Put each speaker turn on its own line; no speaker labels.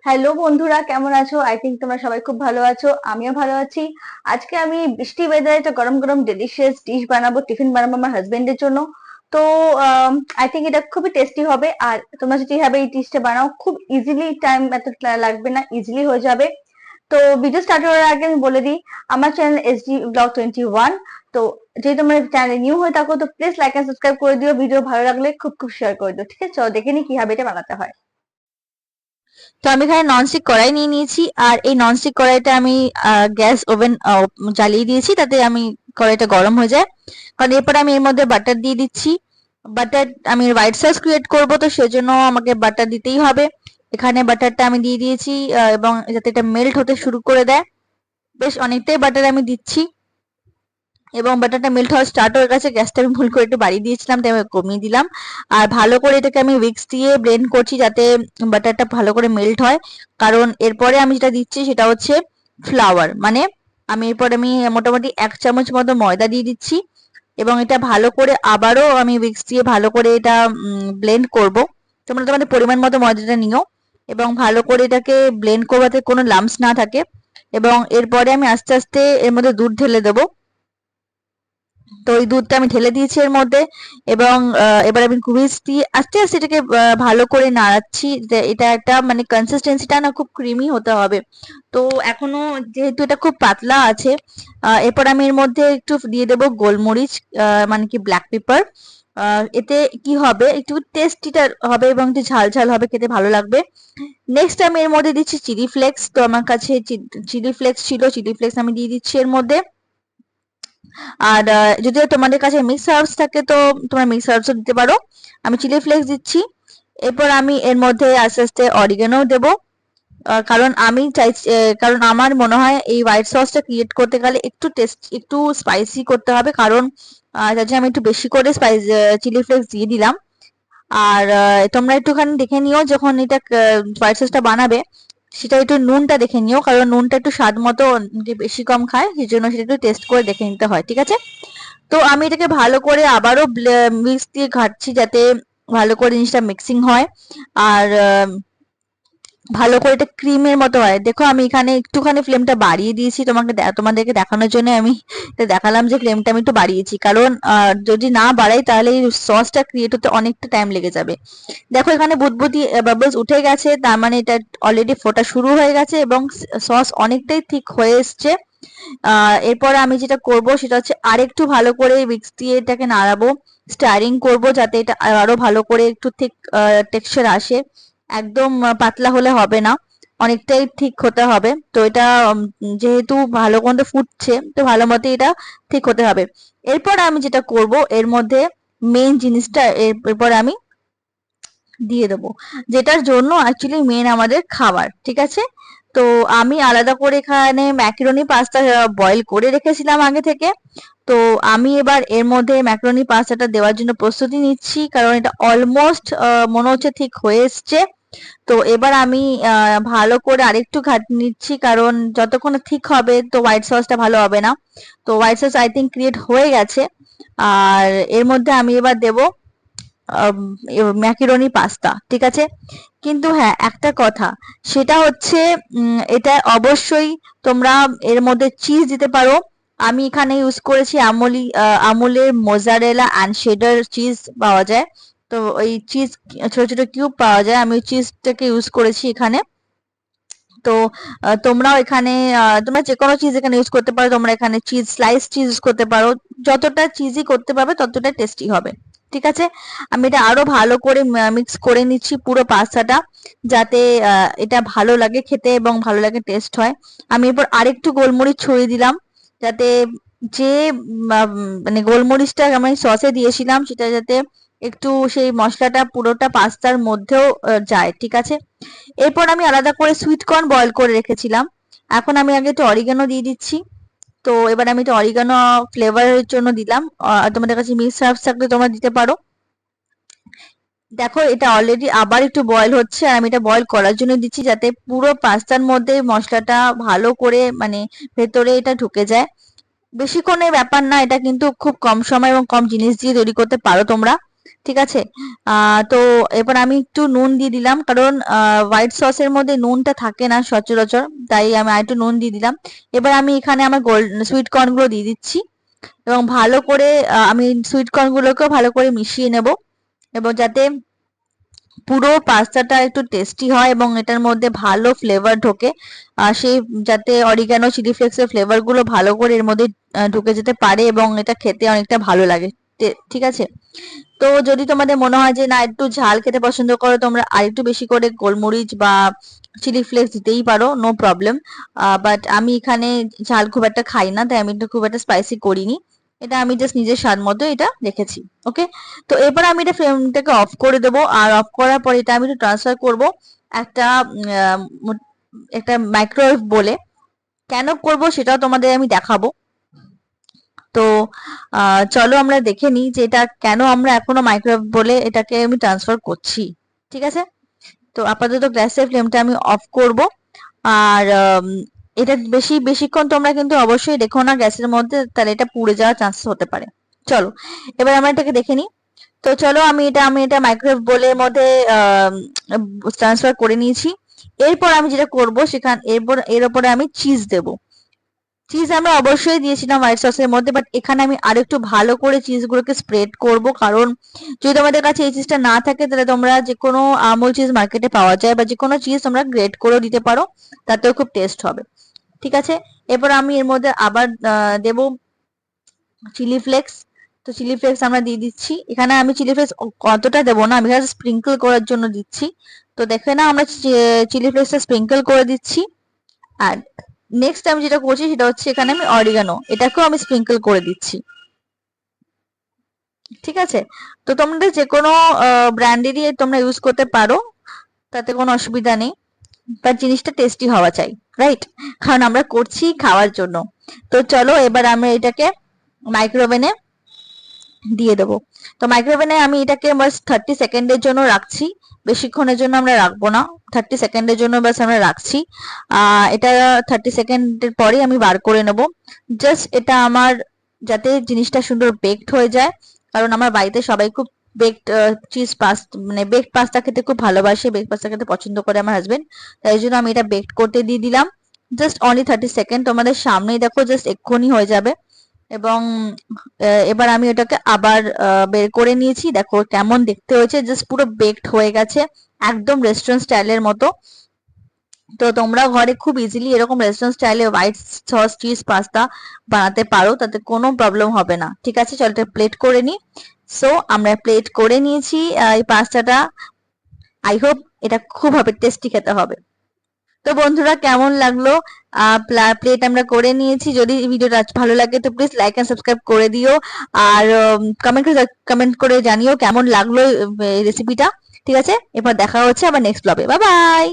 Hello বন্ধুরা, কেমন আছো? আই থিঙ্ক তোমরা সবাই খুব ভালো আছো, আমিও ভালো আছি। আজকে আমি বৃষ্টি ওয়েদারে একটা গরম গরম ডেলিশিয়াস ডিশ বানাবো, টিফিন বানাবো আমার হাজবেন্ডের জন্য। তো আই থিঙ্ক এটা খুবই টেস্টি হবে। আর তোমরা যদি এইভাবে এই ডিশটা বানাও, খুব ইজিলি, টাইম এত লাগবে না, ইজিলি হয়ে যাবে। তো ভিডিও স্টার্ট করার আগে আমি বলে দিই, আমার চ্যানেল এসডি ব্লগ 21। তো যদি তোমরা চ্যানেলে নিউ হয়ে থাকো, তো প্লিজ লাইক এন্ড সাবস্ক্রাইব করে দিও। ভিডিও ভালো লাগলে খুব খুব শেয়ার করে দিও। ঠিক আছে, চলো দেখে নি কিভাবে এটা বানাতে হয়।
তো আমি এখানে ননস্টিক কড়াই নিয়ে নিয়েছি, আর এই ননস্টিক কড়াইটা আমি গ্যাস ওভেন জ্বালিয়ে দিয়েছি, তাতে আমি কড়াইটা গরম হয়ে যায়। কারণ এরপর আমি এর মধ্যে বাটার দিয়ে দিচ্ছি। বাটার আমি হোয়াইট সস ক্রিয়েট করব, তো সেজন্য আমাকে বাটার দিতেই হবে। এখানে বাটারটা আমি দিয়ে দিয়েছি, এবং যাতে এটা মেল্ট হতে শুরু করে দেয়। বেশ অনেকটাই বাটার আমি দিচ্ছি, এবং বাটারটা মেল্ট হওয়া স্টার্ট হয়ে গেছে। গ্যাসটা আমি ভুল করে একটু বাড়িয়ে দিয়েছিলাম, তাই আমি কমিয়ে দিলাম। আর ভালো করে এটাকে আমি উইক্স দিয়ে ব্লেন্ড করছি, যাতে বাটারটা ভালো করে মেল্ট হয়। কারণ এরপরে আমি যেটা দিচ্ছি সেটা হচ্ছে ফ্লাওয়ার, মানে আমি মোটামুটি 1 চামচ মতো ময়দা দিয়ে দিচ্ছি, এবং এটা ভালো করে আবারও আমি উইক্স দিয়ে ভালো করে এটা ব্লেন্ড করব। তোমরা তোমাদের পরিমাণ মতো ময়দাটা নিও, এবং ভালো করে এটাকে ব্লেন্ড করবো যাতে কোনো লাম্পস না থাকে। এবং এরপরে আমি আস্তে আস্তে এর মধ্যে দুধ ঢেলে দেবো। তো ওই দুধটা আমি ঢেলে দিয়েছি এর মধ্যে, এবং এবার আমি হুইস্ক দিয়ে আস্তে আস্তে এটাকে ভালো করে নাড়াচ্ছি, যে এটা একটা মানে কনসিস্টেন্সিটা না খুব ক্রিমি হতে হবে। তো এখনো যেহেতু এটা খুব পাতলা আছে, এরপর আমি এর মধ্যে একটু দিয়ে দেবো গোলমরিচ, মানে কি ব্ল্যাক পেপার। এতে কি হবে, একটু টেস্টিটা হবে এবং একটু ঝাল ঝাল হবে, খেতে ভালো লাগবে। নেক্সট আমি এর মধ্যে দিচ্ছি চিলি ফ্লেক্স। তো আমার কাছে চিলি ফ্লেক্স ছিল, চিলি ফ্লেক্স আমি দিয়ে দিচ্ছি এর মধ্যে। আর যদি তোমাদের কাছে মিক্স হার্বস থাকে, তো তোমরা মিক্স হার্বসও দিতে পারো। আমি চিলি ফ্লেক্স দিচ্ছি। এরপর আমি এর মধ্যে আস্তে আস্তে অরিগানো দেবো। কারণ আমি চাইছি, কারণ আমার মনে হয় এই হোয়াইট সসটা ক্রিয়েট করতে গেলে একটু স্পাইসি করতে হবে। কারণ যার জন্য আমি একটু বেশি করে চিলি ফ্লেক্স দিয়ে দিলাম। আর তোমরা একটুখানি দেখে নিও যখন এটা হোয়াইট সসটা বানাবে, সেটা একটু নুনটা দেখে নিও, কারণ নুনটা একটু স্বাদ মতো যে বেশি কম খায়, সেই জন্য সেটা একটু টেস্ট করে দেখে নিতে হয়। ঠিক আছে, তো আমি এটাকে ভালো করে আবারও মিক্স দিয়ে ঘাটছি, যাতে ভালো করে জিনিসটা মিক্সিং হয়। আর ভালো করে এটা ক্রিমের মতো হয়। দেখো আমি এখানে একটুখানি ফ্লেমটা বাড়িয়ে দিয়েছি, তোমাদেরকে দেখানোর জন্য আমি এটা দেখালাম যে ফ্লেমটা আমি একটু বাড়িয়েছি। কারণ যদি না বাড়াই তাহলে এই সসটা ক্রিয়েট হতে অনেকটা টাইম লেগে যাবে। দেখো এখানে বুদবুদি বাবলস উঠে গেছে, তার মানে এটা অলরেডি ফোটা শুরু হয়ে গেছে, এবং সস অনেকটাই ঠিক হয়ে এসছে। এরপরে আমি যেটা করব সেটা হচ্ছে আরেকটু ভালো করে উইক্স দিয়ে এটাকে নাড়াবো, স্টারিং করব, যাতে এটা আরো ভালো করে একটু ঠিক টেক্সচার আসে। একদম পাতলা হলে হবে না, অনেকটাই ঠিক হতে হবে। তো এটা যেহেতু ভালো মতো ফুটছে, তো ভালো মতো এটা ঠিক হতে হবে। এরপর আমি যেটা করব, এর মধ্যে মেইন জিনিসটা এরপর আমি দিয়ে দেবো, যেটার জন্য অ্যাকচুয়ালি মেন আমাদের খাবার। ঠিক আছে, তো আমি আলাদা করে এখানে ম্যাকারনি পাস্তা বয়েল করে রেখেছিলাম আগে থেকে। তো আমি এবার এর মধ্যে ম্যাকারনি পাস্তাটা দেওয়ার জন্য প্রস্তুতি নিচ্ছি, কারণ এটা অলমোস্ট মনে হচ্ছে ঠিক হয়ে এসছে। তো এবার আমি ভালো করে আরেকটু ঘাট নিচ্ছি, কারণ যতক্ষণ না ঠিক হবে তো হোয়াইট সসটা ভালো হবে না। তো white sauce I think create হয়ে গেছে। আর এর মধ্যে আমি এবার দেবো ম্যাকারনি পাস্তা। ঠিক আছে, কিন্তু হ্যাঁ একটা কথা, সেটা হচ্ছে এটা অবশ্যই তোমরা এর মধ্যে চিজ দিতে পারো। আমি এখানে ইউজ করেছি আমুলের মোজারেলা অ্যান্ড শেডার চিজ পাওয়া যায়। তো ওই চিজ ছোট ছোট কিউব পাওয়া যায়, আমি ওই চিজটাকে ইউজ করেছি এখানে। তো তোমরাও এখানে তোমরা যে কোনো চিজ এখানে ইউজ করতে পারো। তোমরা এখানে স্লাইস চিজ ইউজ করতে পারো। যতটা চিজি করতে পারবে ততটা টেস্টি হবে। ঠিক আছে, আমি এটা আরো ভালো করে মিক্স করে নিচ্ছি পুরো পাস্তাটা, যাতে এটা ভালো লাগে খেতে এবং ভালো লাগে টেস্ট হয়। আমি এরপর আরেকটু গোলমরিচ ছড়িয়ে দিলাম, যাতে যে মানে গোলমরিচটা আমি সসে দিয়েছিলাম সেটা যাতে একটু সেই মশলাটা পুরোটা পাস্তার মধ্যেও যায়। ঠিক আছে, এরপর আমি আলাদা করে সুইট কর্ন বয়েল করে রেখেছিলাম। এখন আমি আগে একটু অরিগানো দিয়ে দিচ্ছি। তো এবার আমি একটু অরিগানো ফ্লেভারের জন্য দিলাম। তোমাদের কাছে মিক্সড হার্বস থাকলে তোমরা দিতে পারো। দেখো এটা অলরেডি আবার একটু বয়েল হচ্ছে, আর আমি এটা বয়েল করার জন্য দিচ্ছি, যাতে পুরো পাস্তার মধ্যে মশলাটা ভালো করে মানে ভেতরে এটা ঢুকে যায়। বেশিক্ষণের ব্যাপার না, এটা কিন্তু খুব কম সময় এবং কম জিনিস দিয়ে তৈরি করতে পারো তোমরা। ঠিক আছে। তো এবার আমি একটু নুন দিয়ে দিলাম, কারণ হোয়াইট সসের মধ্যে নুনটা থাকে না সচরাচর, তাই আমি আর একটু নুন দিয়ে দিলাম। এবার আমি এখানে আমার সুইট কর্ন গুলো দিয়ে দিচ্ছি এবং ভালো করে আমি সুইট কর্ন গুলোকেও ভালো করে মিশিয়ে নেব, এবং যাতে পুরো পাস্তাটা একটু টেস্টি হয় এবং এটার মধ্যে ভালো ফ্লেভার ঢোকে, সেই যাতে অরিগানো চিলি ফ্লেক্সের ফ্লেভার গুলো ভালো করে এর মধ্যে ঢুকে যেতে পারে এবং এটা খেতে অনেকটা ভালো লাগে। ঠিক আছে। তো যদি তোমাদের মনে হয় যে না একটু ঝাল খেতে পছন্দ করো, তোমরা আরেকটু বেশি করে গোলমরিচ বা চিলি ফ্লেক্স দিতেই পারো, নো প্রবলেম। বাট আমি এখানে ঝাল খুব একটা খাই না, তাই আমি একটু খুব একটা স্পাইসি করিনি। এটা আমি জাস্ট নিজের স্বাদ মতো এটা রেখেছি। ওকে। তো এরপর আমি এটা ফ্লেমটাকে অফ করে দেবো, আর অফ করার পর এটা আমি একটু ট্রান্সফার করব একটা একটা মাইক্রোওয়েভ বলে। কেন করব সেটাও তোমাদের আমি দেখাবো। তো চলো আমরা দেখে নিই যে এটা কেন আমরা এখনো মাইক্রোওয়েভ বলে এটাকে আমি ট্রান্সফার করছি। ঠিক আছে। তো আপাতত গ্যাসের ফ্লেমটা আমি অফ করব। আর এটা বেশিক্ষণ তোমরা কিন্তু অবশ্যই রেখো না গ্যাসের মধ্যে, তাহলে এটা পুড়ে যাওয়ার চান্সেস হতে পারে। চলো এবার আমরা এটাকে দেখে নিই। তো চলো আমি এটা মাইক্রোওয়েভ বোলের মধ্যে ট্রান্সফার করে নিয়েছি। এরপর আমি যেটা করব এর উপরে আমি চিজ দেবো। চিজ আমরা অবশ্যই দিয়েছিলাম হোয়াইট সসের মধ্যে, বাট এখানে আমি আরো একটু ভালো করে চিজগুলোকে স্প্রেড করব, কারণ যদি তোমাদের কাছে এই চিজটা না থাকে তাহলে তোমরা যে কোনো আমুল চিজ মার্কেটে পাওয়া যায়, বা যে কোনো চিজ তোমরা গ্রেট করেও দিতে পারো, তাতেও খুব টেস্ট হবে। ঠিক আছে। এরপর আমি এর মধ্যে আবার দেব চিলি ফ্লেক্স। তো চিলি ফ্লেক্স আমরা দিয়ে দিচ্ছি। এখানে আমি চিলি ফ্লেক্স কতটা দেবো না, আমি এখানে স্প্রিঙ্কল করার জন্য দিচ্ছি। তো দেখে না আমরা চিলি ফ্লেক্সটা স্প্রিঙ্কল করে দিচ্ছি। আর নেক্সট আমি যেটা করছি সেটা হচ্ছে এখানে আমি অরিগানো, এটাকেও আমি স্প্রিঙ্কল করে দিচ্ছি। ঠিক আছে। তো তোমাদের যে কোনো ব্র্যান্ডেরই তোমরা ইউজ করতে পারো, তাতে কোনো অসুবিধা নেই, বাট জিনিসটা টেস্টি হওয়া চাই, রাইট? কারণ আমরা করছি খাওয়ার জন্য। তো চলো এবার আমরা এটাকে মাইক্রোওভেনে দিয়ে দেবো। তো মাইক্রোওভেনে আমি এটাকে বাস 30 সেকেন্ডের জন্য রাখছি, বেশিক্ষণের জন্য আমরা রাখবো না, 30 সেকেন্ডের জন্য বাস আমরা রাখছি। এটা 30 সেকেন্ডের পরে আমি বার করে নেব। জাস্ট এটা আমার যাতে জিনিসটা সুন্দর বেকড হয়ে যায়, কারণ আমার বাড়িতে সবাই খুব বেকড চিজ পাস্তা মানে বেকড পাস্তা খেতে খুব ভালোবাসে, বেকড পাস্তা খেতে পছন্দ করে আমার হাজবেন্ড, তাই জন্য আমি এটা বেকড করতে দিয়ে দিলাম। জাস্ট অনলি 30 সেকেন্ড, তোমাদের সামনেই দেখো জাস্ট এক্ষুনি হয়ে যাবে। এবং এবার আমি ওটাকে আবার বের করে নিয়েছি, দেখো কেমন দেখতে হয়েছে, জাস্ট পুরো বেকড হয়ে গেছে, একদম রেস্টুরেন্ট স্টাইলের মতো। তো তোমরা ঘরে খুব ইজিলি এরকম রেস্টুরেন্ট স্টাইলে হোয়াইট সস চিজ পাস্তা বানাতে পারো, তাতে কোনো প্রবলেম হবে না। ঠিক আছে, চলো এটা প্লেট করে নি। সো আমরা প্লেট করে নিয়েছি এই পাস্তাটা। আই হোপ এটা খুব হবে টেস্টি খেতে হবে। তো বন্ধুরা কেমন লাগলো, প্লেট আমরা করে নিয়েছি। যদি ভিডিওটা ভালো লাগে তো প্লিজ লাইক এন্ড সাবস্ক্রাইব করে দিও, আর কমেন্ট করে জানিও কেমন লাগলো এই রেসিপিটা। ঠিক আছে, এবার দেখা হচ্ছে আবার নেক্সট ব্লগে। Bye bye.